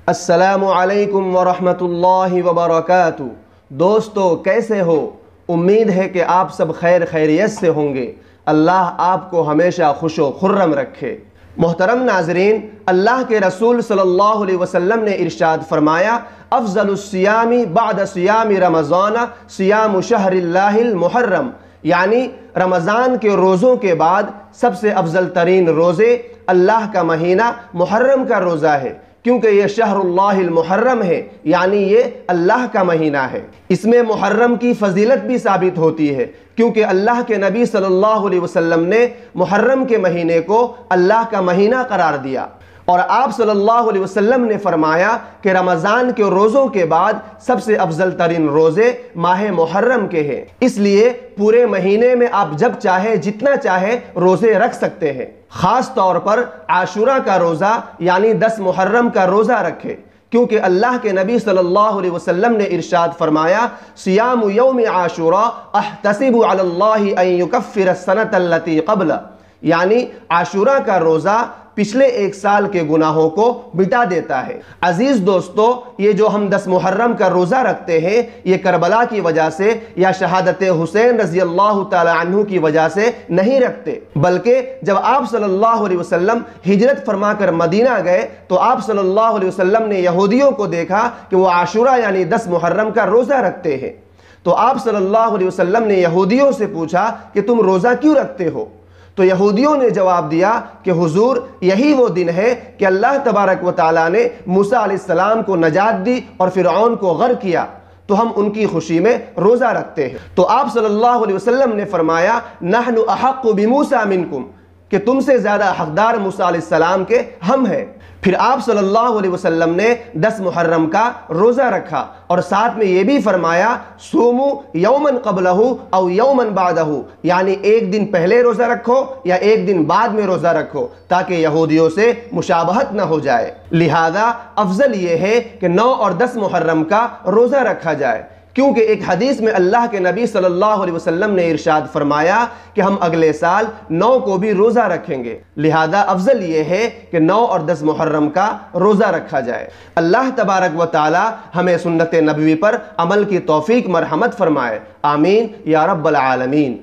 السلام علیکم ورحمۃ اللہ وبرکاتہ۔ دوستو کیسے ہو؟ امید ہے کہ آپ سب خیر خیریت سے ہوں گے۔ اللہ آپ کو ہمیشہ خوش و خرم رکھے۔ محترم ناظرین، اللہ کے رسول صلی اللہ علیہ وسلم نے ارشاد فرمایا، افضل الصیام بعد صیام رمضان صیام شہر اللہ المحرم، یعنی رمضان کے روزوں کے بعد سب سے افضل ترین روزے اللہ کا مہینہ محرم کا روزہ ہے، کیونکہ یہ شہر اللہ المحرم ہے، یعنی یہ اللہ کا مہینہ ہے۔ اس میں محرم کی فضیلت بھی ثابت ہوتی ہے، کیونکہ اللہ کے نبی صلی اللہ علیہ وسلم نے محرم کے مہینے کو اللہ کا مہینہ قرار دیا، اور آپ صلی اللہ علیہ وسلم نے فرمایا کہ رمضان کے روزوں کے بعد سب سے افضل ترین روزے ماہ محرم کے ہیں، اس لیے پورے مہینے میں آپ جب چاہے جتنا چاہے روزے رکھ سکتے ہیں۔ خاص طور پر عاشورہ کا روزہ یعنی 10 محرم کا روزہ رکھے، کیونکہ اللہ کے نبی صلی اللہ علیہ وسلم نے ارشاد فرمایا، صیام یوم عاشورہ احتسب علی اللہ ان یکفر السنۃ التی قبل، یعنی عاشورہ کا روزہ پچھلے ایک سال کے گناہوں کو مٹا دیتا ہے۔ عزیز دوستو، یہ جو ہم 10 محرم کا روزہ رکھتے ہیں، یہ کربلا کی وجہ سے یا شہادت حسین رضی اللہ تعالی عنہ کی وجہ سے نہیں رکھتے، بلکہ جب آپ صلی اللہ علیہ وسلم ہجرت فرما کر مدینہ گئے تو آپ صلی اللہ علیہ وسلم نے یہودیوں کو دیکھا کہ وہ عاشورہ یعنی 10 محرم کا روزہ رکھتے ہیں، تو آپ صلی اللہ علیہ وسلم نے یہودیوں سے پوچھا کہ تم روزہ کیوں رکھتے ہو؟ تو یہودیوں نے جواب دیا کہ حضور، یہی وہ دن ہے کہ اللہ تبارک و تعالیٰ نے موسیٰ علیہ السلام کو نجات دی اور فرعون کو غرق کیا، تو ہم ان کی خوشی میں روزہ رکھتے ہیں۔ تو آپ صلی اللہ علیہ وسلم نے فرمایا، نحن احق بموسیٰ منکم، کہ تم سے زیادہ حقدار موسیٰ علیہ السلام کے ہم ہیں۔ پھر آپ صلی اللہ علیہ وسلم نے 10 محرم کا روزہ رکھا، اور ساتھ میں یہ بھی فرمایا، سومو یومن قبلہ او یومن بعدہ، یعنی ایک دن پہلے روزہ رکھو یا ایک دن بعد میں روزہ رکھو، تاکہ یہودیوں سے مشابہت نہ ہو جائے۔ لہذا افضل یہ ہے کہ 9 اور 10 محرم کا روزہ رکھا جائے، کیونکہ ایک حدیث میں اللہ کے نبی صلی اللہ علیہ وسلم نے ارشاد فرمایا کہ ہم اگلے سال 9 کو بھی روزہ رکھیں گے، لہذا افضل یہ ہے کہ 9 اور 10 محرم کا روزہ رکھا جائے۔ اللہ تبارک و تعالی ہمیں سنت نبوی پر عمل کی توفیق مرحمت فرمائے، آمین یا رب العالمین۔